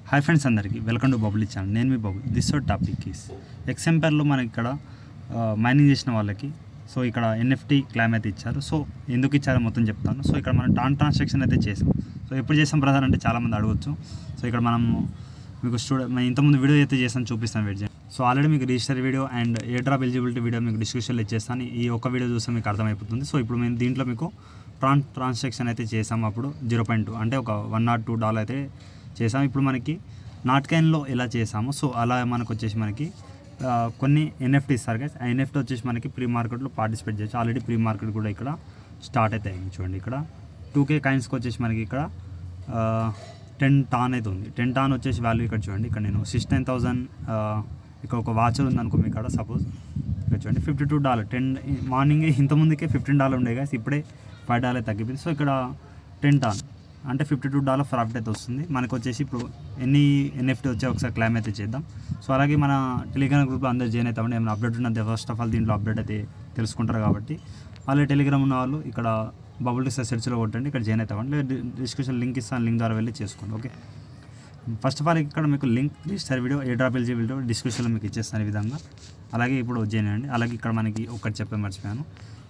Hi friends, అందరికీ welcome to bubble channel. నేను మీ bubble. This topic is ఎక్సెంపర్లో మనకి ఇక్కడ మైనింగ్ చేసిన వాళ్ళకి సో ఇక్కడ ఎన్ఎఫ్టీ క్లైమ్ అయితే ఇచ్చారు. సో ఎందుకు ఇచ్చారో మొత్తం చెప్తాను. సో ఇక్కడ మనం ట్రాన్సాక్షన్ అయితే చేసాం. సో ఎప్పుడు చేసాం బ్రదర్ అంటే చాలామంది అడగవచ్చు. సో ఇక్కడ మనం మీకు మేము ఇంతకుముందు వీడియో అయితే చేస్తాను, చూపిస్తాను వెయిట్ చేయండి. సో ఆల్రెడీ మీకు register video and air drop eligibility video మీకు డిస్క్రిప్షన్లో ఇచ్చేస్తాను. ఈ ఒక్క వీడియో చూస్తే మీకు అర్థమైపోతుంది. సో ఇప్పుడు మేము దీంట్లో మీకు ట్రాన్సాక్షన్ అయితే చేసాము. అప్పుడు 0.2 అంటే ఒక $102 అయితే చేసాము. ఇప్పుడు మనకి నాట్కాయిన్లో ఎలా చేసాము, సో అలా మనకు వచ్చేసి మనకి కొన్ని ఎన్ఎఫ్టీ ఇస్తారు కదా. ఆ ఎన్ఎఫ్టీ వచ్చేసి మనకి ప్రీ మార్కెట్లో పార్టిసిపేట్ చేయొచ్చు. ఆల్రెడీ ప్రీ మార్కెట్ కూడా ఇక్కడ స్టార్ట్ అయితే అయింది. చూడండి ఇక్కడ 2K కాయిన్స్కి వచ్చేసి మనకి ఇక్కడ 10 టాన్ అయితే ఉంది. 10 టాన్ వచ్చేసి వాల్యూ ఇక్కడ చూడండి. ఇక్కడ నేను 69,000 ఇక్కడ ఒక వాచర్ ఉంది అనుకో మీ ఇక్కడ సపోజ్. ఇక్కడ చూడండి $52. మార్నింగ్ ఇంతకుముందుకే $15 ఉండే కదా, ఇప్పుడే $5 తగ్గిపోయింది. సో ఇక్కడ 10 టాన్ అంటే $52 ప్రాఫిట్ అయితే వస్తుంది మనకు వచ్చేసి. ఇప్పుడు ఎన్ని ఎన్ఎఫ్టీ వచ్చే ఒకసారి క్లైమ్ అయితే చేద్దాం. సో అలాగే మన టెలిగ్రామ్ గ్రూప్లో అందరూ జాయిన్ అవుతామండి. ఏమైనా అప్డేట్ ఉన్నది ఫస్ట్ ఆఫ్ ఆల్ దీంట్లో అప్డేట్ అయితే తెలుసుకుంటారు కాబట్టి అలాగే టెలిగ్రామ్ ఉన్న వాళ్ళు ఇక్కడ బబుల్ రిసర్చ్ సెర్చ్లో కొట్టండి, ఇక్కడ జాయిన్ అవుతామండి. లేదా డిస్క్రిప్షన్ లింక్ ఇస్తాను, లింక్ ద్వారా వెళ్ళి చేసుకోండి. ఓకే, ఫస్ట్ ఆఫ్ ఆల్ ఇక్కడ మీకు link register video air drop eligibility డిస్క్రిప్షన్లో మీకు ఇచ్చేస్తాను ఈ విధంగా. అలాగే ఇప్పుడు జాయిన్ అవ్వండి. అలాగే ఇక్కడ మనకి ఒకటి చెప్పే మర్చిపోయాను,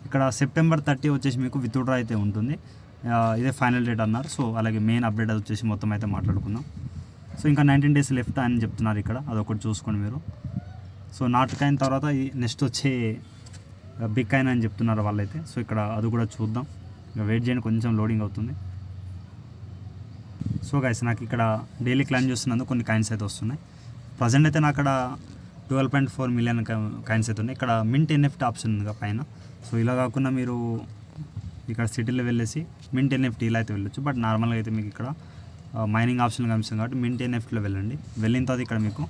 ఇక్కడ September 30 వచ్చేసి మీకు విత్డ్రా అయితే ఉంటుంది. ఇదే ఫైనల్ డేట్ అన్నారు. సో అలాగే మెయిన్ అప్డేట్ అది వచ్చేసి మొత్తం అయితే మాట్లాడుకుందాం. సో ఇంకా 19 days లెఫ్ట్ అని చెప్తున్నారు ఇక్కడ, అదొకటి చూసుకోండి మీరు. సో నాట్ కాయిన్ తర్వాత నెక్స్ట్ వచ్చే బిగ్ కాయిన్ అని చెప్తున్నారు వాళ్ళైతే. సో ఇక్కడ అది కూడా చూద్దాం. ఇక వెయిట్ చేయండి, కొంచెం లోడింగ్ అవుతుంది. సో గైస్ నాకు ఇక్కడ డైలీ క్లైమ్ చేస్తున్నందుకు కొన్ని కాయిన్స్ అయితే వస్తున్నాయి. ప్రజెంట్ అయితే నాకు అక్కడ 12.4 million కాయిన్స్ అయితే ఉన్నాయి. ఇక్కడ మింట్ ఎన్ఎఫ్టీ ఆప్షన్ ఉంది పైన. సో ఇలా కాకుండా మీరు ఇక్కడ సిటీలో వెళ్ళేసి మింట్ ఎన్ఎఫ్టీ ఇలా అయితే వెళ్ళొచ్చు. బట్ నార్మల్గా అయితే మీకు ఇక్కడ మైనింగ్ ఆప్షన్ కనిపిస్తుంది కాబట్టి మింట్ ఎన్ఎఫ్టీలో వెళ్ళండి. వెళ్ళిన తర్వాత ఇక్కడ మీకు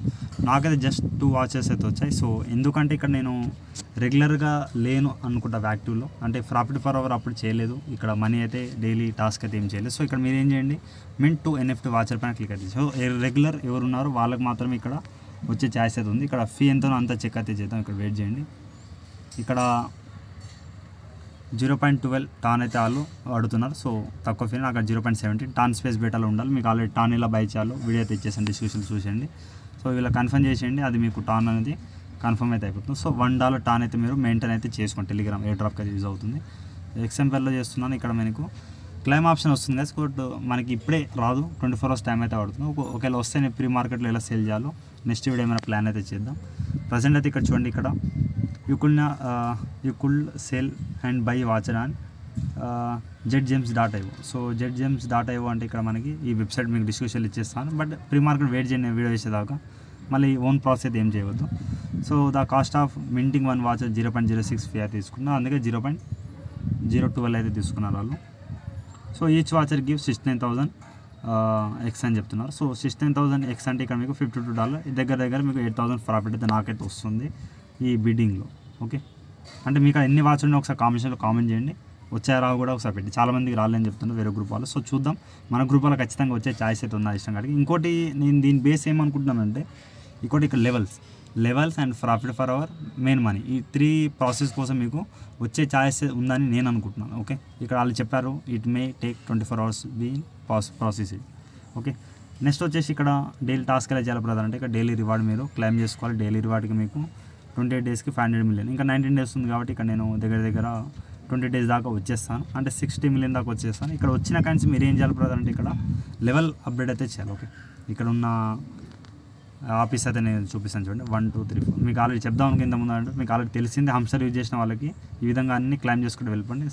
నాకైతే జస్ట్ 2 వాచెస్ అయితే వచ్చాయి. సో ఎందుకంటే ఇక్కడ నేను రెగ్యులర్గా లేను అనుకుంటా యాక్టివ్లో, అంటే ప్రాఫిట్ ఫర్ అవర్ అప్పుడు చేయలేదు. ఇక్కడ మనీ అయితే డైలీ టాస్క్ అయితే ఏం చేయలేదు. సో ఇక్కడ మీరు ఏం చేయండి, మింట్ టు ఎన్ఎఫ్టీ వాచర్ పైన క్లిక్ అయితే. సో రెగ్యులర్ ఎవరున్నారో వాళ్ళకి మాత్రమే ఇక్కడ వచ్చే ఛాయిస్ అయితే ఉంది. ఇక్కడ ఫీ ఎంతనో అంత చెక్ అయితే చేద్దాం. ఇక్కడ వెయిట్ చేయండి. ఇక్కడ 0.12 టాన్ అయితే వాళ్ళు అడుగుతున్నారు. సో తక్కువ ఫీ, నాకు 0.17 టాన్ స్పేస్ బేటాలో ఉండాలి. మీకు ఆల్రెడీ టాన్ ఇలా బై చేయాలో వీడియో అయితే ఇచ్చేసండి, డిస్క్రిప్షన్ చూసేయండి. సో ఇలా కన్ఫర్మ్ చేసేయండి, అది మీకు టాన్ అనేది కన్ఫర్మ్ అయితే అయిపోతుంది. సో $1 టాన్ అయితే మీరు మెయింటైన్ అయితే చేసుకోండి. టెలిగ్రామ్ ఎయిర్ డ్రాప్కి అయితే యూజ్ అవుతుంది. ఎక్సెంపర్లో చేస్తున్నాను. ఇక్కడ మనకు క్లైమ్ ఆప్షన్ వస్తుంది కదా, బట్ మనకి ఇప్పుడే రాదు, 24 hours టైం అయితే పడుతుంది. ఒకవేళ వస్తే నేను ప్రీ మార్కెట్లో ఎలా సేల్ చేయాలో నెక్స్ట్ వీడియో ఏమైనా ప్లాన్ అయితే చేద్దాం. ప్రజెంట్ అయితే ఇక్కడ చూడండి, ఇక్కడ you could sell and buy voucher and jetgems.io. So jetgems.io అంటే ఇక్కడ మనకి ఈ వెబ్సైట్ మీకు డిస్క్రిప్షన్లో ఇచ్చేస్తాను. బట్ ప్రీ మార్కెట్ వెయిట్ చేయండి వీడియో చేసేదాకా, మళ్ళీ ఓన్ ప్రాసెస్ అయితే ఏం చేయవద్దు. So the cost of minting 1 voucher 0.06 fee అయితే తీసుకున్నారు, అందుకే 0.012 అయితే తీసుకున్నారు వాళ్ళు. So each voucher give 69,000 X అని చెప్తున్నారు. సో 69,000 X అంటే ఇక్కడ మీకు $52 దగ్గర మీకు 8,000 ప్రాఫిట్ అయితే నాకైతే వస్తుంది ఈ బిడ్డింగ్లో. ఓకే, అంటే మీకు ఎన్ని వాచ్ ఉన్నాయో ఒకసారి కామెంట్స్లో కామెంట్ చేయండి. వచ్చారా కూడా ఒకసారి పెట్టి, చాలామందికి రాలేని చెప్తున్నారు వేరే గ్రూప్ వాళ్ళు. సో చూద్దాం, మన గ్రూప్ వాళ్ళు ఖచ్చితంగా వచ్చే ఛాయిస్ అయితే ఉందా ఇష్టం కాడికి. ఇంకోటి నేను దీని బేస్ ఏమనుకుంటున్నానంటే, ఇంకోటి ఇక్కడ levels and profit for hour, main money, ఈ 3 ప్రాసెస్ కోసం మీకు వచ్చే ఛాయిస్ ఉందని నేను అనుకుంటున్నాను. ఓకే, ఇక్కడ వాళ్ళు చెప్పారు it may take 24 hours been process ఇది. ఓకే, నెక్స్ట్ వచ్చేసి ఇక్కడ డైలీ టాస్క్ ఎలా చేయాలి బ్రదర్ అంటే, ఇక్కడ డైలీ రివార్డ్ మీరు క్లైమ్ చేసుకోవాలి. డైలీ రివార్డ్కి మీకు 28 daysకి 500 million, ఇంకా 19 days ఉంది కాబట్టి ఇక్కడ నేను దగ్గర 20 days దాకా వచ్చేస్తాను, అంటే 60 million దాకా వచ్చేస్తాను. ఇక్కడ వచ్చిన కాయిన్స్ మీరు ఏం చేయాలి బ్రదర్ అంటే, ఇక్కడ లెవెల్ అప్డేట్ అయితే చేయాలి. ఓకే, ఇక్కడ ఉన్న ఆఫీస్ అయితే నేను చూపిస్తాను చూడండి. 1 2 3 4 మీకు ఆల్రెడీ చెప్దాం అనుకు ఇంతకుముందు అంటే మీకు ఆల్రెడీ తెలిసింది. హంసర్ యూజ్ చేసిన వాళ్ళకి ఈ విధంగా అన్ని క్లైమ్ చేసుకుంటూ వెళ్ళిపోండి.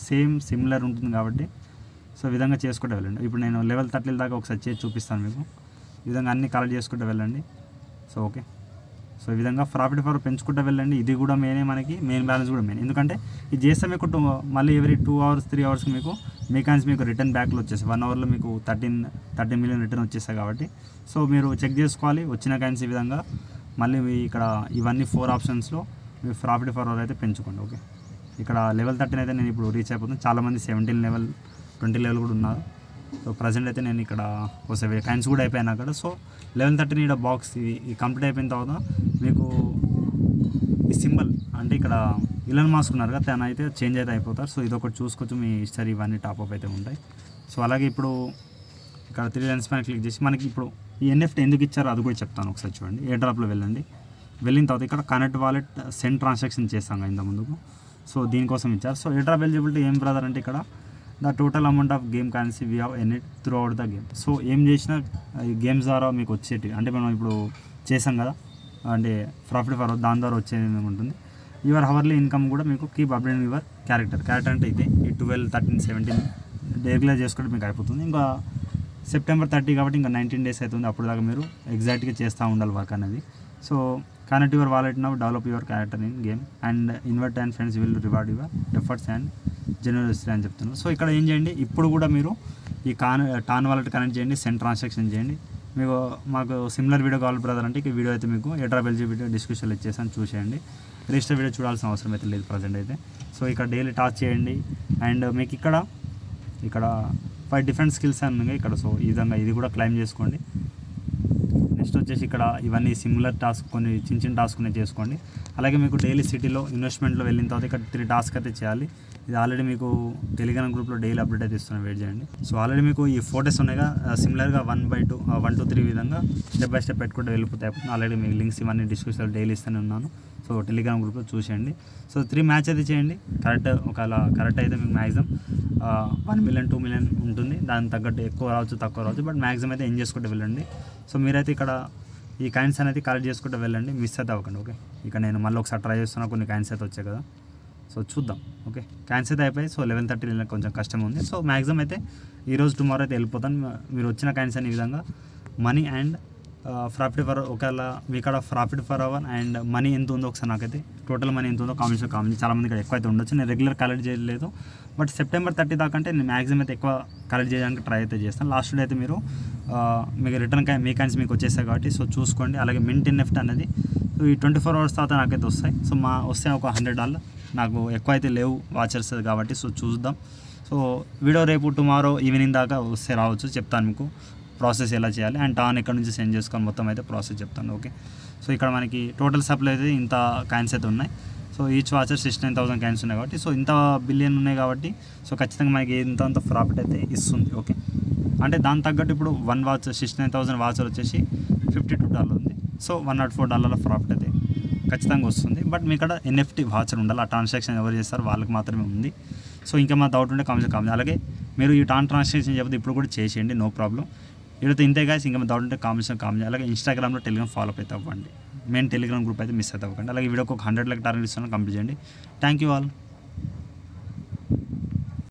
సిమిలర్ ఉంటుంది కాబట్టి సో ఈ విధంగా చేసుకుంటూ వెళ్ళండి. ఇప్పుడు నేను లెవెల్ 30 దాకా ఒకసారి చేసి చూపిస్తాను మీకు. ఈ విధంగా అన్ని కలెక్ట్ చేసుకుంటూ వెళ్ళండి. సో ఓకే, సో ఈ విధంగా ప్రాఫిట్ ఫర్ పెంచుకుంటూ వెళ్ళండి. ఇది కూడా మనకి మెయిన్ బ్యాలెన్స్ కూడా మెయిన్, ఎందుకంటే ఇది చేస్తే మీకు మళ్ళీ ఎవ్రీ 2 hours 3 hours మీకు కాయిన్స్ మీకు రిటర్న్ బ్యాక్లో వచ్చేసి 1 hourలో మీకు 13 million రిటర్న్ వచ్చేస్తాయి కాబట్టి సో మీరు చెక్ చేసుకోవాలి వచ్చిన కాయిన్స్ ఈ విధంగా. మళ్ళీ ఇక్కడ ఇవన్నీ 4 ఆప్షన్స్లో మీ ప్రాఫిట్ ఫర్ అవర్ అయితే పెంచుకోండి. ఓకే, ఇక్కడ లెవెల్ 13 అయితే నేను ఇప్పుడు రీచ్ అయిపోతుంది. చాలామంది 17 level 20 level కూడా ఉన్నారు. సో ప్రజెంట్ అయితే నేను ఇక్కడ ఒకసారి కాయిన్స్ కూడా అయిపోయాను అక్కడ. సో లెవెల్ 13 ఇక్కడ బాక్స్ ఈ కంప్లీట్ అయిపోయిన తర్వాత మీకు ఈ సింబల్ అంటే ఇక్కడ ఇలాన్ మాస్క్ ఉన్నారు కదా, తను అయితే చేంజ్ అయితే అయిపోతారు. సో ఇది ఒకటి చూసుకోవచ్చు, మీ హిస్టరీ ఇవన్నీ టాప్అప్ అయితే ఉంటాయి. సో అలాగే ఇప్పుడు ఇక్కడ 3 లైన్స్ పైన క్లిక్ చేసి మనకి ఇప్పుడు ఈ ఎన్ఎఫ్టీ ఎందుకు ఇచ్చారో అది కూడా చెప్తాను, ఒకసారి చూడండి. ఏ డ్రాప్లో వెళ్ళండి, వెళ్ళిన తర్వాత ఇక్కడ కనెక్ట్ వాలెట్ సెండ్ ట్రాన్సాక్షన్ చేస్తాం కదా ఇంత ముందుకు. సో దీనికోసం ఇచ్చారు. సో ఏ డ్రాప్ ఎలిజిబిలిటీ ఏం బ్రదర్ అంటే ఇక్కడ the total amount of game currency we have earned through out the game. So ఏం చేసినా ఈ గేమ్స్ ద్వారా మీకు వచ్చేటివి, అంటే మనం ఇప్పుడు చేసాం కదా, అంటే ప్రాఫిట్ ఫర్ దాని ద్వారా వచ్చేది ఉంటుంది. యువర్ హవర్లీ ఇన్కమ్ కూడా మీకు కీప్ అప్డేటింగ్ యువర్ క్యారెక్టర్ అంటే ఇదే ఈ 12, 13, 17 రెగ్యులర్ చేసుకుంటే మీకు అయిపోతుంది. ఇంకా సెప్టెంబర్ 30 కాబట్టి ఇంకా 19 days అవుతుంది. అప్పుడు దాకా మీరు ఎగ్జాక్ట్గా చేస్తూ ఉండాలి వర్క్ అనేది. So connect your wallet now, develop your character in game and invert and friends will reward your efforts and generosity అని చెప్తున్నాను. సో ఇక్కడ ఏం చేయండి, ఇప్పుడు కూడా మీరు ఈ టాన్ వాలెట్ కనెక్ట్ చేయండి, సెండ్ ట్రాన్సాక్షన్ చేయండి. మీకు మాకు సిమిలర్ వీడియో కావాలి బ్రదర్ అంటే ఈ వీడియో అయితే మీకు ఎడ్రాప్ ఎలిజిబిలిటీ డిస్క్రిప్షన్లో ఇచ్చేసాను, చూసేయండి. రిజిస్టర్ వీడియో చూడాల్సిన అవసరం అయితే లేదు ప్రజెంట్ అయితే. సో ఇక్కడ డైలీ టాస్క్ చేయండి అండ్ మీకు ఇక్కడ 5 డిఫరెంట్ స్కిల్స్ అని ఉన్నాయి ఇక్కడ. సో ఈ విధంగా ఇది కూడా క్లైమ్ చేసుకోండి. నెక్స్ట్ వచ్చేసి ఇక్కడ ఇవన్నీ సిమిలర్ టాస్క్, కొన్ని చిన్న టాస్క్ ఉన్నాయి చేసుకోండి. అలాగే మీకు డైలీ సిటీలో ఇన్వెస్ట్మెంట్లో వెళ్ళిన తర్వాత ఇక్కడ 3 టాస్క్ అయితే చేయాలి. ఇది ఆల్రెడీ మీకు టెలిగ్రామ్ గ్రూప్లో డైలీ అప్డేట్ అయితే ఇస్తున్నాను, వెయిట్ చేయండి. సో ఆల్రెడీ మీకు ఈ ఫోటోస్ ఉన్నాయిగా, సిమిలర్గా 1 to 3 విధంగా స్టెప్ బై స్టెప్ పెట్టుకుంటూ వెళ్ళిపోతాయి. ఆల్రెడీ మీకు లింక్స్ ఇవన్నీ డిస్క్రిప్షన్లో డైలీ ఇస్తూనే ఉన్నాను. సో టెలిగ్రామ్ గ్రూప్లో చూసేయండి. సో 3 మ్యాచ్ అయితే చేయండి. ఒకవేళ కరెక్ట్ అయితే మీకు మ్యాక్సిమం 1 million 2 million ఉంటుంది. దాని తగ్గట్టు ఎక్కువ రావచ్చు తక్కువ రావచ్చు, బట్ మ్యాక్సిమం అయితే ఎంజాయ్ చేసుకుంటూ వెళ్ళండి. సో మీరైతే ఇక్కడ ఈ కాయిన్స్ అనేది కలెక్ట్ చేసుకుంటూ వెళ్ళండి, మిస్ అయితే అవ్వకండి. ఓకే, ఇక నేను మళ్ళీ ఒకసారి ట్రై చేస్తున్నా, కొన్ని కాయిన్స్ అయితే వచ్చాయి కదా. సో చూద్దాం. ఓకే, కాయిన్స్ అయితే అయిపోయి. సో 11:30 కొంచెం కష్టం ఉంది. సో మ్యాక్సిమం అయితే ఈరోజు టుమారో అయితే వెళ్ళిపోతాను. మీరు వచ్చిన కాయిన్స్ అని ఈ విధంగా మనీ అండ్ ప్రాఫిట్ ఫర్, ఒకవేళ మీ ఇక్కడ profit for hour and money ఎంత ఉందో ఒకసారి నాకైతే టోటల్ మనీ ఎంత ఉందో కామెంట్స్లో చాలామంది ఇక్కడ ఎక్కువ అయితే ఉండొచ్చు. నేను రెగ్యులర్ కలెక్ట్ చేయలేదు, బట్ సెప్టెంబర్ 30 దాకా అంటే నేను మ్యాక్సిమం అయితే ఎక్కువ కలెక్ట్ చేయడానికి ట్రై అయితే చేస్తాను. లాస్ట్ డే అయితే మీరు మీకు రిటర్న్ మీ కాయిన్స్ మీకు వచ్చేస్తాయి కాబట్టి సో చూసుకోండి. అలాగే మింట్ ఎన్ఎఫ్టీ అనేది ఈ 24 hours తర్వాత నాకైతే వస్తాయి. సో వస్తే ఒక $100, నాకు ఎక్కువ అయితే లేవు వాచర్స్ కాబట్టి. సో చూద్దాం. సో వీడియో రేపు టుమారో ఈవినింగ్ దాకా వస్తే రావచ్చు, చెప్తాను మీకు ప్రాసెస్ ఎలా చేయాలి అండ్ టాన్ ఎక్కడ నుంచి సెండ్ చేసుకొని మొత్తం అయితే ప్రాసెస్ చెప్తాను. ఓకే, సో ఇక్కడ మనకి టోటల్ సప్లై అయితే ఇంత కాయిన్స్ అయితే ఉన్నాయి. సో ఈచ్ వాచర్ 69,000 కాయిన్స్ ఉన్నాయి కాబట్టి, సో ఇంత బిలియన్ ఉన్నాయి కాబట్టి సో ఖచ్చితంగా మనకి ఇంత ప్రాఫిట్ అయితే ఇస్తుంది. ఓకే, అంటే దాని తగ్గట్టు ఇప్పుడు 1 వాచ్ 69,000 వాచర్ వచ్చేసి $52 ఉంది. సో $104 ప్రాఫిట్ అయితే ఖచ్చితంగా వస్తుంది. బట్ మీ ఇక్కడ ఎన్ఎఫ్టీ వాచర్ ఉండాలి. ఆ ట్రాన్సాక్షన్ ఎవరు చేస్తారో వాళ్ళకి మాత్రమే ఉంది. సో ఇంకా మా డౌట్ ఉంటే కామెంట్. అలాగే మీరు ఈ ట్రాన్సాక్షన్ చెప్తే ఇప్పుడు కూడా చేసేయండి, నో ప్రాబ్లం. వీడియోతో ఇంతే గాయస్. ఇంకా డౌట్ ఉంటే కామెంట్స్. అలాగే ఇన్స్టాగ్రామ్లో టెలిగ్రామ్ ఫాలో అయితే అవ్వండి. మెయిన్ టెలిగ్రామ్ గ్రూప్ అయితే మిస్ అయితే అవ్వకండి. అలాగే వీడియోకి ఒక 100 టార్గెట్ ఇస్తాను, కంప్లీట్ చేయండి. Thank you all.